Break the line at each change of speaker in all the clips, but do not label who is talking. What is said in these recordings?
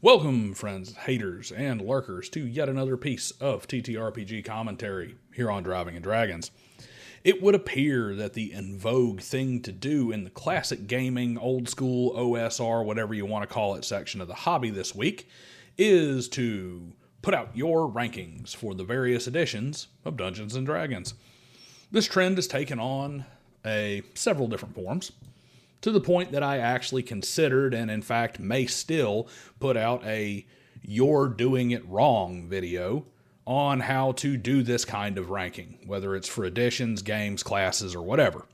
Welcome, friends, haters, and lurkers, to yet another piece of TTRPG commentary here on Driving and Dragons. It would appear that the in vogue thing to do in the classic gaming, old school, OSR, whatever you want to call it, section of the hobby this week is to put out your rankings for the various editions of Dungeons and Dragons. This trend has taken on several different forms, to the point that I actually considered, and in fact may still, put out a "You're Doing It Wrong" video on how to do this kind of ranking, whether it's for editions, games, classes, or whatever.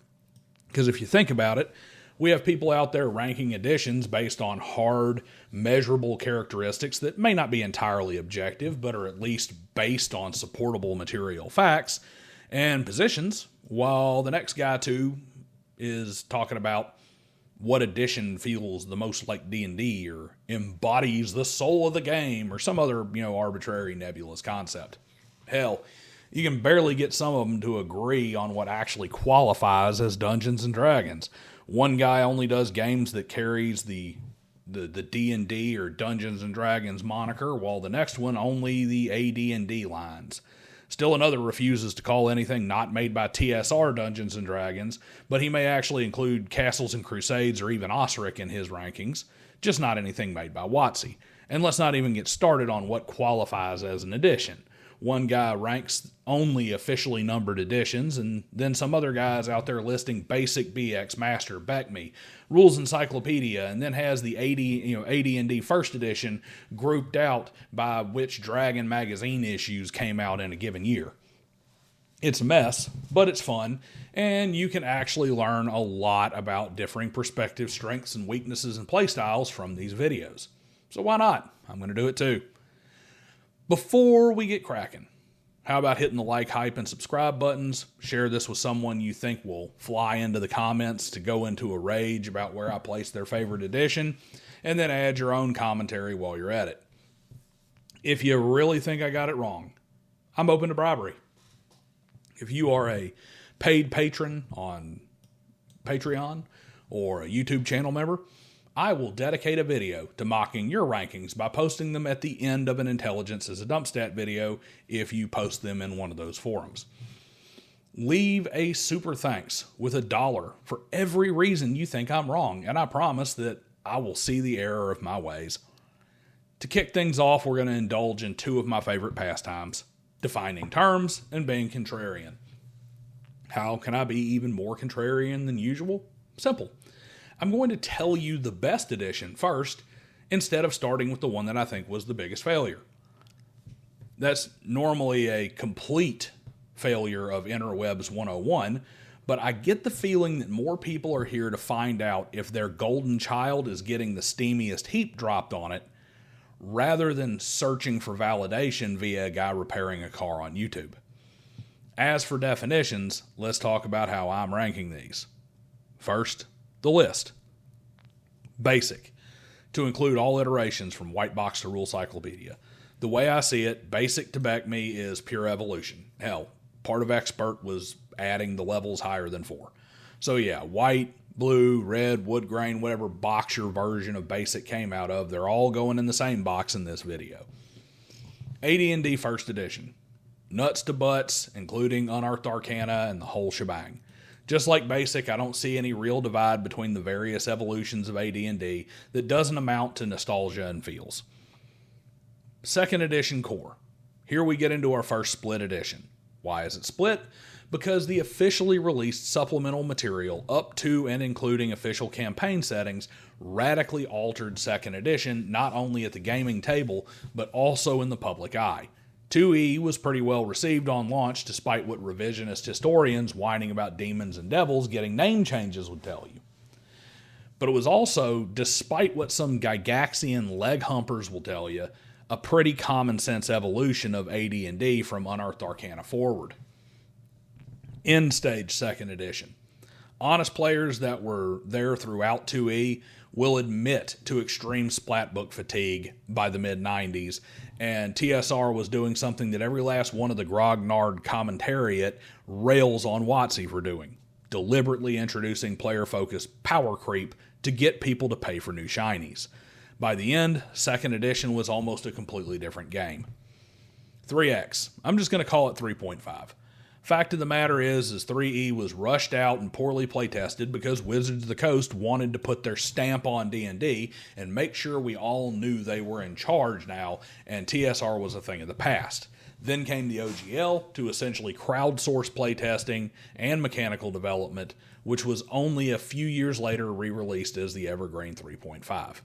Because if you think about it, we have people out there ranking editions based on hard, measurable characteristics that may not be entirely objective, but are at least based on supportable material facts, and positions, while the next guy too is talking about what edition feels the most like D&D or embodies the soul of the game or some other, arbitrary nebulous concept. Hell, you can barely get some of them to agree on what actually qualifies as Dungeons and Dragons. One guy only does games that carries the D&D or Dungeons and Dragons moniker, while the next one only the AD&D lines. Still another refuses to call anything not made by TSR Dungeons & Dragons, but he may actually include Castles and Crusades or even Osric in his rankings, just not anything made by WotC. And let's not even get started on what qualifies as an edition. One guy ranks only officially numbered editions, and then some other guy's out there listing Basic, BX, Master, BECME, Rules Encyclopedia, and then has the AD&D First Edition grouped out by which Dragon magazine issues came out in a given year. It's a mess, but it's fun, and you can actually learn a lot about differing perspectives, strengths, and weaknesses and playstyles from these videos. So why not? I'm going to do it too. Before we get cracking, how about hitting the like, hype, and subscribe buttons? Share this with someone you think will fly into the comments to go into a rage about where I placed their favorite edition, and then add your own commentary while you're at it. If you really think I got it wrong, I'm open to bribery. If you are a paid patron on Patreon or a YouTube channel member, I will dedicate a video to mocking your rankings by posting them at the end of an Intelligence as a Dump Stat video if you post them in one of those forums. Leave a super thanks with $1 for every reason you think I'm wrong, and I promise that I will see the error of my ways. To kick things off, we're going to indulge in two of my favorite pastimes: defining terms and being contrarian. How can I be even more contrarian than usual? Simple. I'm going to tell you the best edition first, instead of starting with the one that I think was the biggest failure. That's normally a complete failure of Interwebs 101, but I get the feeling that more people are here to find out if their golden child is getting the steamiest heap dropped on it, rather than searching for validation via a guy repairing a car on YouTube. As for definitions, let's talk about how I'm ranking these. First, the list. Basic, to include all iterations from white box to rule cyclopedia. The way I see it, basic to BECME is pure evolution. Hell, part of expert was adding the levels higher than 4. So yeah, white, blue, red, wood grain, whatever box your version of basic came out of, they're all going in the same box in this video. AD&D First Edition. Nuts to butts, including Unearthed Arcana and the whole shebang. Just like Basic, I don't see any real divide between the various evolutions of AD&D that doesn't amount to nostalgia and feels. Second Edition Core. Here we get into our first split edition. Why is it split? Because the officially released supplemental material up to and including official campaign settings radically altered Second Edition, not only at the gaming table, but also in the public eye. 2E was pretty well received on launch, despite what revisionist historians whining about demons and devils getting name changes would tell you. But it was also, despite what some Gygaxian leg humpers will tell you, a pretty common sense evolution of AD&D from Unearthed Arcana forward. End stage Second Edition. Honest players that were there throughout 2E will admit to extreme splatbook fatigue by the mid-90s, and TSR was doing something that every last one of the grognard commentariat rails on WotC for doing: deliberately introducing player-focused power creep to get people to pay for new shinies. By the end, 2nd edition was almost a completely different game. 3X. I'm just going to call it 3.5. Fact of the matter is 3E was rushed out and poorly playtested because Wizards of the Coast wanted to put their stamp on D&D and make sure we all knew they were in charge now, and TSR was a thing of the past. Then came the OGL to essentially crowdsource playtesting and mechanical development, which was only a few years later re-released as the Evergreen 3.5.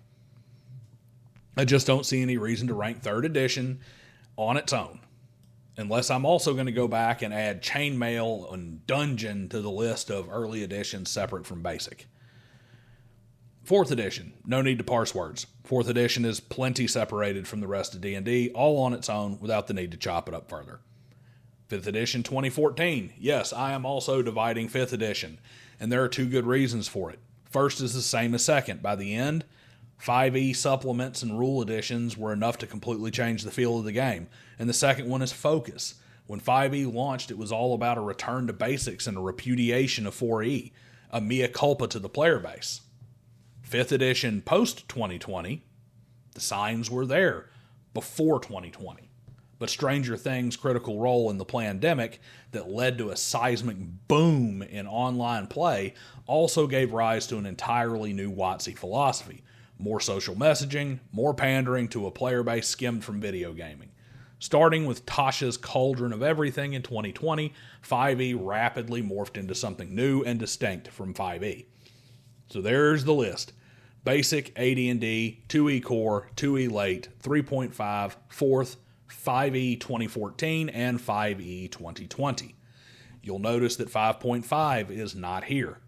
I just don't see any reason to rank 3rd edition on its own, unless I'm also going to go back and add Chainmail and Dungeon to the list of early editions separate from Basic. 4th edition, no need to parse words. 4th edition is plenty separated from the rest of D&D, all on its own without the need to chop it up further. 5th edition 2014, yes, I am also dividing 5th edition, and there are 2 good reasons for it. First is the same as 2nd. By the end, 5e supplements and rule additions were enough to completely change the feel of the game. And the second one is focus. When 5e launched, it was all about a return to basics and a repudiation of 4e, a mea culpa to the player base. 5th edition post-2020, the signs were there before 2020. But Stranger Things' critical role in the pandemic that led to a seismic boom in online play also gave rise to an entirely new WotC philosophy. More social messaging, more pandering to a player base skimmed from video gaming. Starting with Tasha's Cauldron of Everything in 2020, 5e rapidly morphed into something new and distinct from 5e. So there's the list. Basic, AD&D, 2e Core, 2e Late, 3.5, 4th, 5e 2014, and 5e 2020. You'll notice that 5.5 is not here.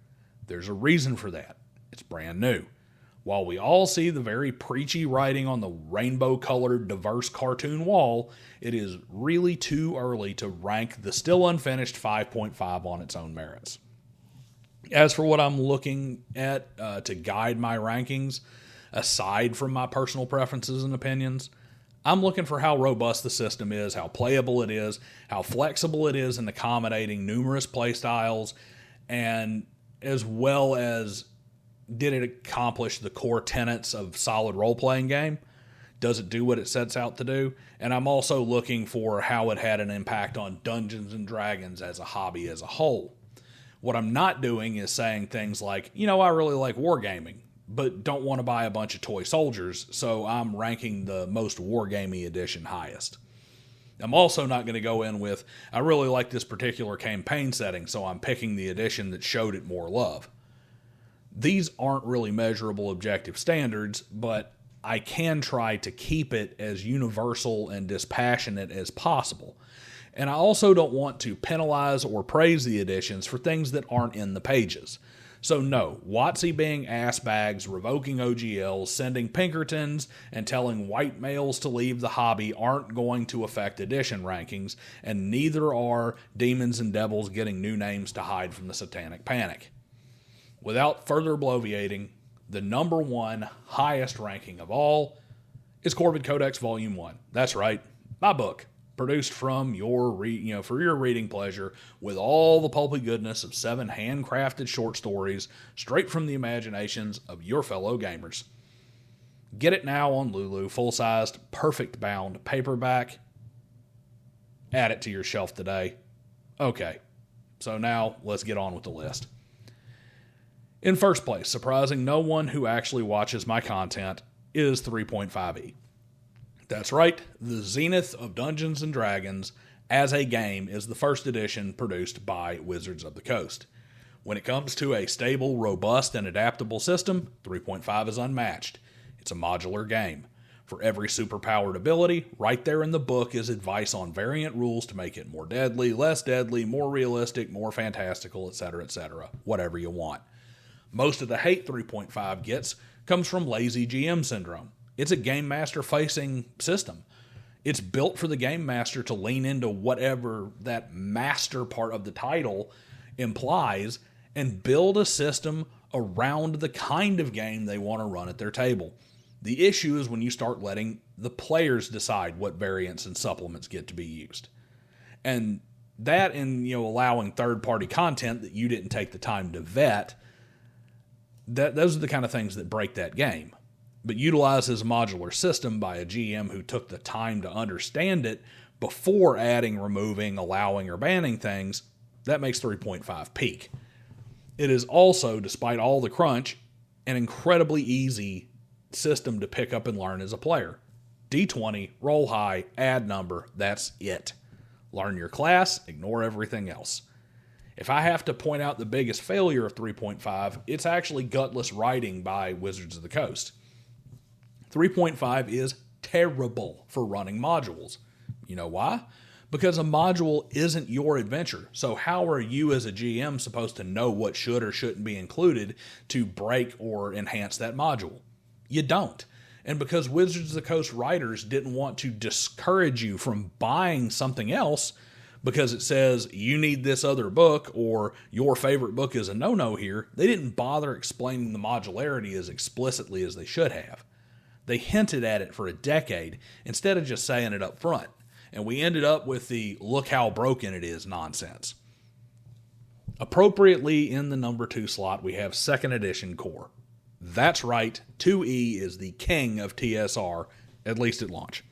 There's a reason for that. It's brand new. While we all see the very preachy writing on the rainbow-colored diverse cartoon wall, it is really too early to rank the still unfinished 5.5 on its own merits. As for what I'm looking at to guide my rankings, aside from my personal preferences and opinions, I'm looking for how robust the system is, how playable it is, how flexible it is in accommodating numerous playstyles, and as well as did it accomplish the core tenets of solid role-playing game? Does it do what it sets out to do? And I'm also looking for how it had an impact on Dungeons and Dragons as a hobby as a whole. What I'm not doing is saying things like, I really like wargaming, but don't want to buy a bunch of toy soldiers, so I'm ranking the most wargamey edition highest. I'm also not going to go in with, I really like this particular campaign setting, so I'm picking the edition that showed it more love. These aren't really measurable objective standards, but I can try to keep it as universal and dispassionate as possible. And I also don't want to penalize or praise the editions for things that aren't in the pages. So no, WotC being ass bags, revoking OGLs, sending Pinkertons, and telling white males to leave the hobby aren't going to affect edition rankings, and neither are demons and devils getting new names to hide from the satanic panic. Without further bloviating, the number 1 highest ranking of all is Corvid Codex Volume 1. That's right, my book, produced from for your reading pleasure with all the pulpy goodness of 7 handcrafted short stories straight from the imaginations of your fellow gamers. Get it now on Lulu, full-sized, perfect bound paperback. Add it to your shelf today. Okay, so now let's get on with the list. In first place, surprising no one who actually watches my content, is 3.5e. That's right, the zenith of Dungeons & Dragons as a game is the first edition produced by Wizards of the Coast. When it comes to a stable, robust, and adaptable system, 3.5 is unmatched. It's a modular game. For every superpowered ability, right there in the book is advice on variant rules to make it more deadly, less deadly, more realistic, more fantastical, etc., whatever you want. Most of the hate 3.5 gets comes from lazy GM syndrome. It's a game master facing system. It's built for the game master to lean into whatever that master part of the title implies and build a system around the kind of game they want to run at their table. The issue is when you start letting the players decide what variants and supplements get to be used. And that and allowing third-party content that you didn't take the time to vet, those are the kind of things that break that game. but utilized as a modular system by a GM who took the time to understand it before adding, removing, allowing, or banning things, that makes 3.5 peak. It is also, despite all the crunch, an incredibly easy system to pick up and learn as a player. D20, roll high, add number, that's it. Learn your class, ignore everything else. If I have to point out the biggest failure of 3.5, it's actually gutless writing by Wizards of the Coast. 3.5 is terrible for running modules. You know why? Because a module isn't your adventure. So how are you as a GM supposed to know what should or shouldn't be included to break or enhance that module? You don't. And because Wizards of the Coast writers didn't want to discourage you from buying something else because it says you need this other book or your favorite book is a no-no here, they didn't bother explaining the modularity as explicitly as they should have. They hinted at it for a decade instead of just saying it up front. And we ended up with the look how broken it is nonsense. Appropriately in the number 2 slot, we have 2nd edition core. That's right, 2E is the king of TSR, at least at launch.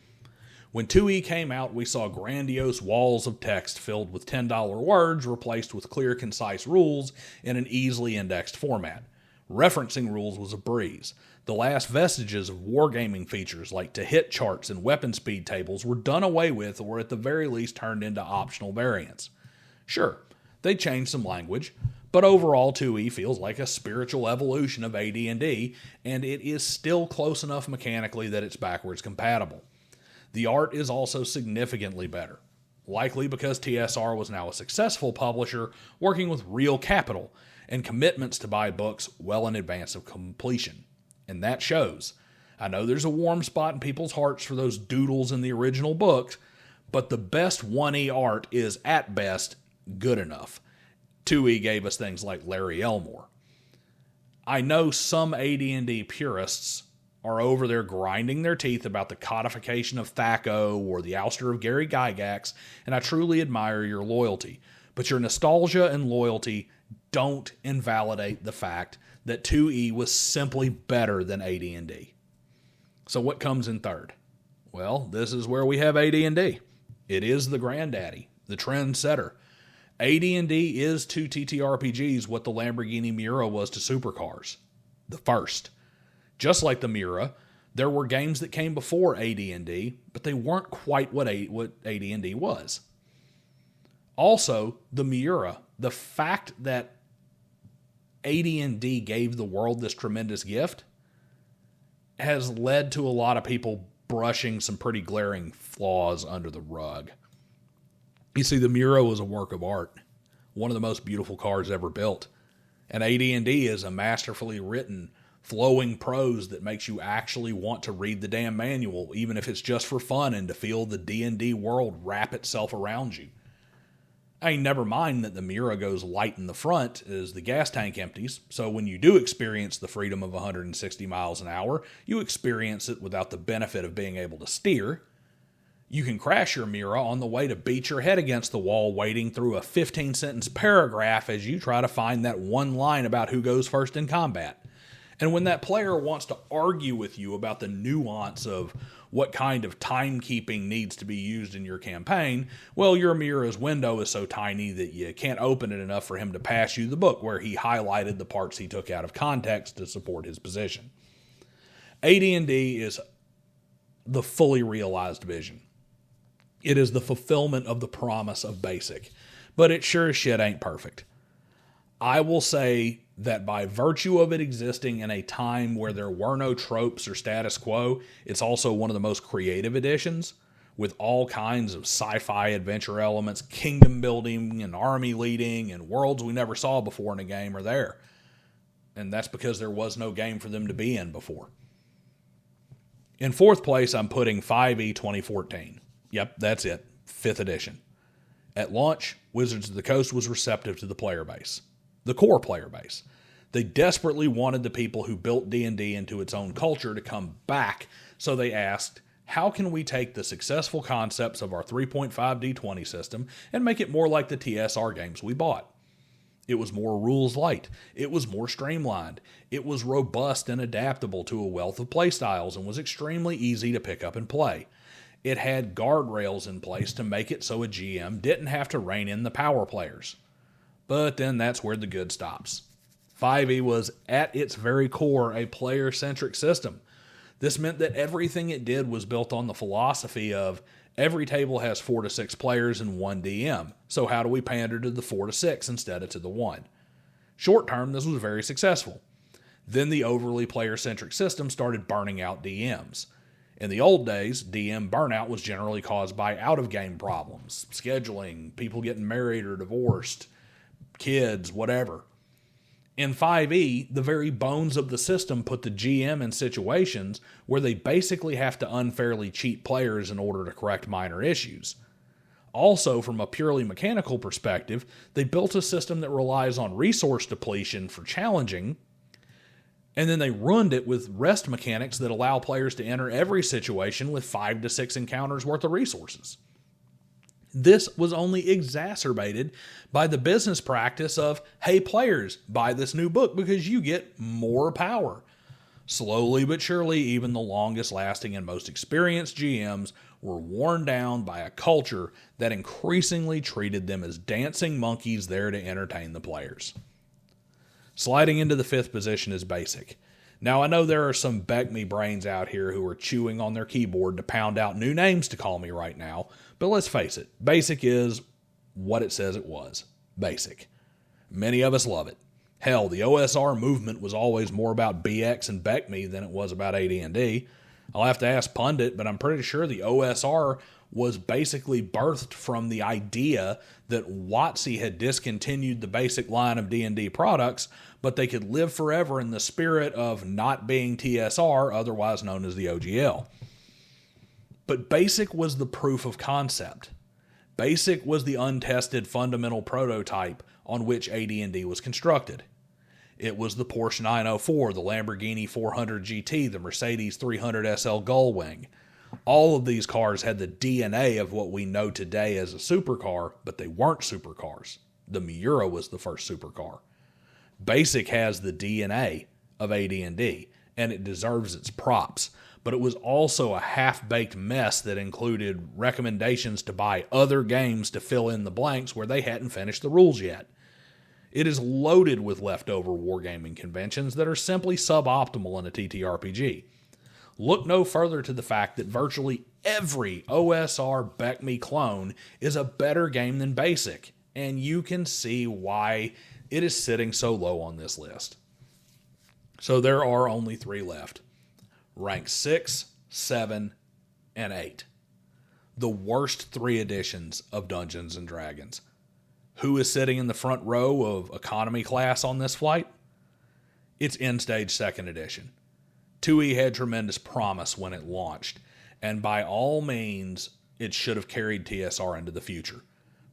When 2E came out, we saw grandiose walls of text filled with $10 words replaced with clear, concise rules in an easily indexed format. Referencing rules was a breeze. The last vestiges of wargaming features like to-hit charts and weapon speed tables were done away with or at the very least turned into optional variants. Sure, they changed some language, but overall 2E feels like a spiritual evolution of AD&D, and it is still close enough mechanically that it's backwards compatible. The art is also significantly better, likely because TSR was now a successful publisher working with real capital and commitments to buy books well in advance of completion. And that shows. I know there's a warm spot in people's hearts for those doodles in the original books, but the best 1E art is, at best, good enough. 2E gave us things like Larry Elmore. I know some AD&D purists are over there grinding their teeth about the codification of Thaco or the ouster of Gary Gygax, and I truly admire your loyalty. But your nostalgia and loyalty don't invalidate the fact that 2E was simply better than AD&D. So what comes in third? Well, this is where we have AD&D. It is the granddaddy, the trendsetter. AD&D is to TTRPGs what the Lamborghini Miura was to supercars. The first. Just like the Miura, there were games that came before AD&D, but they weren't quite what AD&D was. Also, the Miura, the fact that AD&D gave the world this tremendous gift has led to a lot of people brushing some pretty glaring flaws under the rug. You see, the Miura was a work of art, one of the most beautiful cars ever built. And AD&D is a masterfully written, flowing prose that makes you actually want to read the damn manual, even if it's just for fun and to feel the D&D world wrap itself around you. I mean, never mind that the Miura goes light in the front as the gas tank empties, so when you do experience the freedom of 160 miles an hour, you experience it without the benefit of being able to steer. You can crash your Miura on the way to beat your head against the wall wading through a 15-sentence paragraph as you try to find that one line about who goes first in combat. And when that player wants to argue with you about the nuance of what kind of timekeeping needs to be used in your campaign, well, your Miura's window is so tiny that you can't open it enough for him to pass you the book where he highlighted the parts he took out of context to support his position. AD&D is the fully realized vision. It is the fulfillment of the promise of BASIC, but it sure as shit ain't perfect. I will say that by virtue of it existing in a time where there were no tropes or status quo, it's also one of the most creative editions, with all kinds of sci-fi adventure elements, kingdom building and army leading, and worlds we never saw before in a game are there. And that's because there was no game for them to be in before. In fourth place, I'm putting 5e 2014. Yep, that's it. 5th edition. At launch, Wizards of the Coast was receptive to the player base. The core player base. They desperately wanted the people who built D&D into its own culture to come back, so they asked, how can we take the successful concepts of our 3.5 D20 system and make it more like the TSR games we bought? It was more rules light. It was more streamlined. It was robust and adaptable to a wealth of playstyles and was extremely easy to pick up and play. It had guardrails in place to make it so a GM didn't have to rein in the power players. But then that's where the good stops. 5e was, at its very core, a player-centric system. This meant that everything it did was built on the philosophy of every table has 4 to 6 players and 1 DM, so how do we pander to the 4 to 6 instead of to the 1? Short term, this was very successful. Then the overly player-centric system started burning out DMs. In the old days, DM burnout was generally caused by out-of-game problems, scheduling, people getting married or divorced, kids, whatever. In 5e, the very bones of the system put the GM in situations where they basically have to unfairly cheat players in order to correct minor issues. Also, from a purely mechanical perspective, they built a system that relies on resource depletion for challenging, and then they ruined it with rest mechanics that allow players to enter every situation with 5 to 6 encounters worth of resources. This was only exacerbated by the business practice of, hey players, buy this new book because you get more power. Slowly but surely, even the longest lasting and most experienced GMs were worn down by a culture that increasingly treated them as dancing monkeys there to entertain the players. Sliding into the 5th position is Basic. Now I know there are some Beck-me brains out here who are chewing on their keyboard to pound out new names to call me right now, but let's face it, Basic is what it says it was. Basic. Many of us love it. Hell, the OSR movement was always more about BX and Beck-me than it was about AD&D. I'll have to ask Pundit, but I'm pretty sure the OSR was basically birthed from the idea that WotC had discontinued the basic line of D&D products, but they could live forever in the spirit of not being TSR, otherwise known as the OGL. But Basic was the proof of concept. Basic was the untested fundamental prototype on which AD&D was constructed. It was the Porsche 904, the Lamborghini 400 GT, the Mercedes 300 SL Gullwing. All of these cars had the DNA of what we know today as a supercar, but they weren't supercars. The Miura was the first supercar. Basic has the DNA of AD&D, and it deserves its props, but it was also a half-baked mess that included recommendations to buy other games to fill in the blanks where they hadn't finished the rules yet. It is loaded with leftover wargaming conventions that are simply suboptimal in a TTRPG. Look no further to the fact that virtually every OSR Beck-me clone is a better game than Basic, and you can see why it is sitting so low on this list. So there are only 3 left. Rank 6, 7, and 8. The worst 3 editions of Dungeons & Dragons. Who is sitting in the front row of economy class on this flight? It's End Stage 2nd edition. 2E had tremendous promise when it launched, and by all means, it should have carried TSR into the future.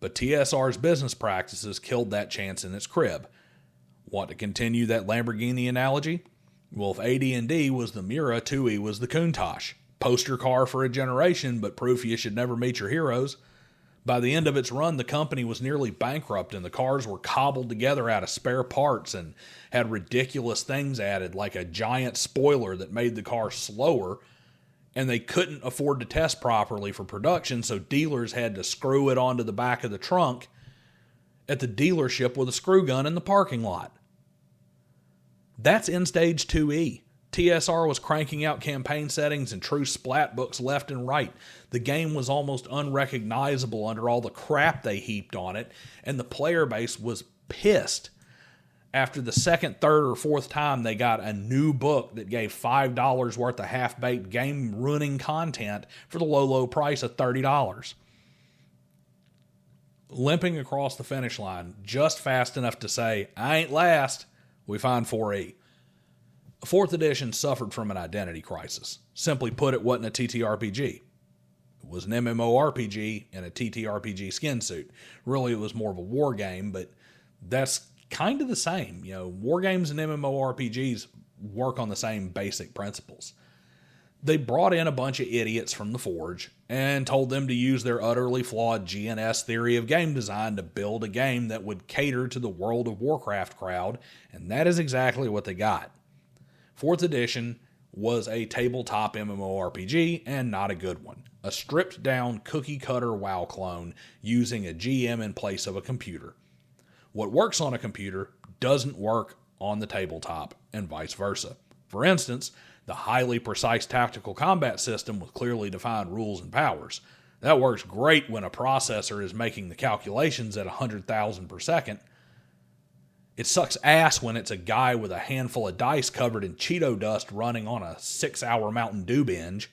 But TSR's business practices killed that chance in its crib. Want to continue that Lamborghini analogy? Well, if AD&D was the Miura, 2E was the Countach. Poster car for a generation, but proof you should never meet your heroes. By the end of its run, the company was nearly bankrupt, and the cars were cobbled together out of spare parts and had ridiculous things added, like a giant spoiler that made the car slower, and they couldn't afford to test properly for production, so dealers had to screw it onto the back of the trunk at the dealership with a screw gun in the parking lot. That's End Stage 2E. TSR was cranking out campaign settings and true splat books left and right. The game was almost unrecognizable under all the crap they heaped on it, and the player base was pissed after the second, third, or fourth time they got a new book that gave $5 worth of half-baked game-ruining content for the low, low price of $30. Limping across the finish line just fast enough to say, I ain't last, we find 4E. 4th edition suffered from an identity crisis. Simply put, it wasn't a TTRPG. It was an MMORPG in a TTRPG skin suit. Really, it was more of a war game, but that's kind of the same. You know, war games and MMORPGs work on the same basic principles. They brought in a bunch of idiots from the Forge and told them to use their utterly flawed GNS theory of game design to build a game that would cater to the World of Warcraft crowd, and that is exactly what they got. 4th edition was a tabletop MMORPG, and not a good one. A stripped-down, cookie-cutter WoW clone using a GM in place of a computer. What works on a computer doesn't work on the tabletop, and vice versa. For instance, the highly precise tactical combat system with clearly defined rules and powers. That works great when a processor is making the calculations at 100,000 per second. It sucks ass when it's a guy with a handful of dice covered in Cheeto dust running on a 6-hour Mountain Dew binge.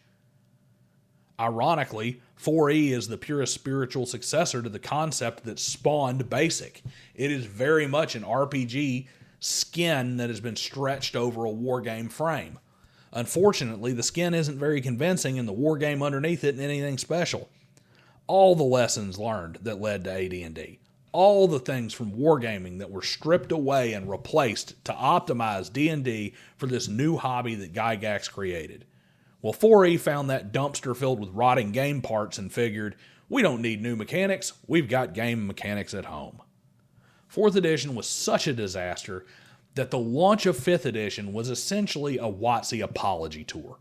Ironically, 4E is the purest spiritual successor to the concept that spawned BASIC. It is very much an RPG skin that has been stretched over a wargame frame. Unfortunately, the skin isn't very convincing and the wargame underneath it isn't anything special. All the lessons learned that led to AD&D. All the things from wargaming that were stripped away and replaced to optimize D&D for this new hobby that Gygax created. Well, 4E found that dumpster filled with rotting game parts and figured, we don't need new mechanics, we've got game mechanics at home. 4th edition was such a disaster that the launch of 5th edition was essentially a WotC apology tour.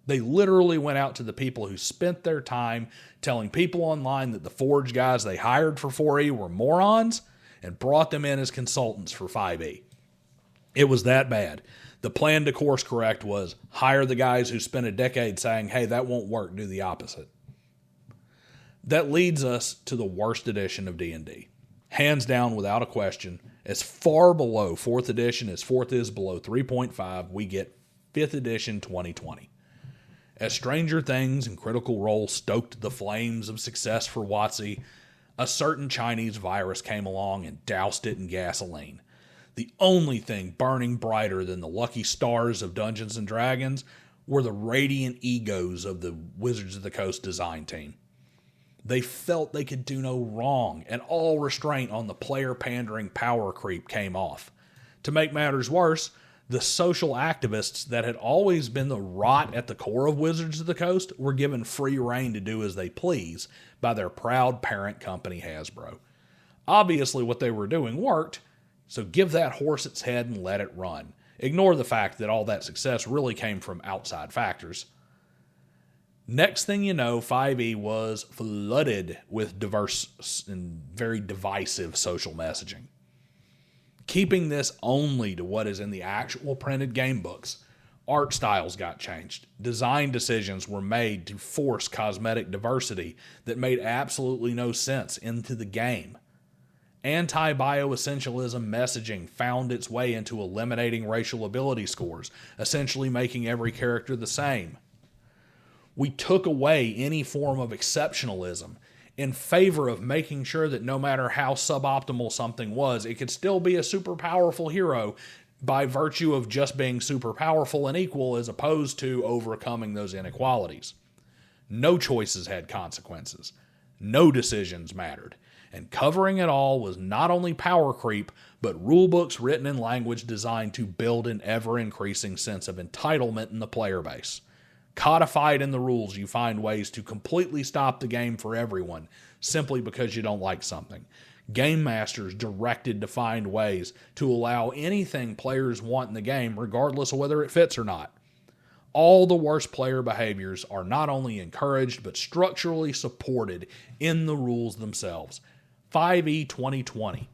They literally went out to the people who spent their time telling people online that the Forge guys they hired for 4E were morons and brought them in as consultants for 5E. It was that bad. The plan to course correct was hire the guys who spent a decade saying, hey, that won't work, do the opposite. That leads us to the worst edition of D&D. Hands down, without a question, as far below 4th edition as 4th is below 3.5, we get 5th edition 2020. As Stranger Things and Critical Role stoked the flames of success for WotC, a certain Chinese virus came along and doused it in gasoline. The only thing burning brighter than the lucky stars of Dungeons & Dragons were the radiant egos of the Wizards of the Coast design team. They felt they could do no wrong, and all restraint on the player-pandering power creep came off. To make matters worse, the social activists that had always been the rot at the core of Wizards of the Coast were given free rein to do as they please by their proud parent company Hasbro. Obviously what they were doing worked, so give that horse its head and let it run. Ignore the fact that all that success really came from outside factors. Next thing you know, 5e was flooded with diverse and very divisive social messaging. Keeping this only to what is in the actual printed game books, art styles got changed. Design decisions were made to force cosmetic diversity that made absolutely no sense into the game. Anti-bioessentialism messaging found its way into eliminating racial ability scores, essentially making every character the same. We took away any form of exceptionalism in favor of making sure that no matter how suboptimal something was, it could still be a super powerful hero by virtue of just being super powerful and equal as opposed to overcoming those inequalities. No choices had consequences. No decisions mattered. And covering it all was not only power creep, but rulebooks written in language designed to build an ever-increasing sense of entitlement in the player base. Codified in the rules, you find ways to completely stop the game for everyone simply because you don't like something. Game masters directed to find ways to allow anything players want in the game, regardless of whether it fits or not. All the worst player behaviors are not only encouraged, but structurally supported in the rules themselves. 5e 2020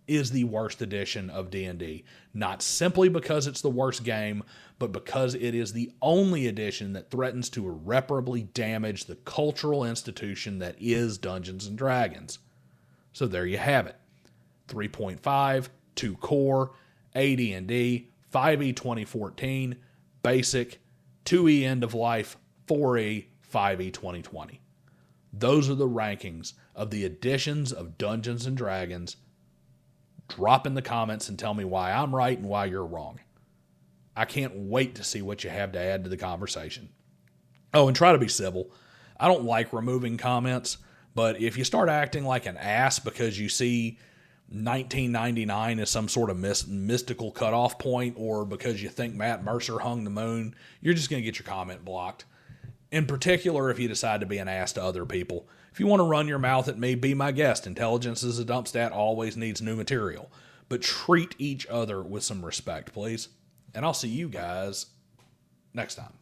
is the worst edition of D&D, not simply because it's the worst game, but because it is the only edition that threatens to irreparably damage the cultural institution that is Dungeons & Dragons. So there you have it. 3.5, 2 core, AD&D, 5e 2014, basic, 2e end of life, 4e, 5e 2020. Those are the rankings of the editions of Dungeons & Dragons. Drop in the comments and tell me why I'm right and why you're wrong. I can't wait to see what you have to add to the conversation. Oh, and try to be civil. I don't like removing comments, but if you start acting like an ass because you see 1999 is some sort of mystical cutoff point, or because you think Matt Mercer hung the moon, you're just going to get your comment blocked. In particular, if you decide to be an ass to other people. If you want to run your mouth at me, be my guest. Intelligence is a dump stat, always needs new material. But treat each other with some respect, please. And I'll see you guys next time.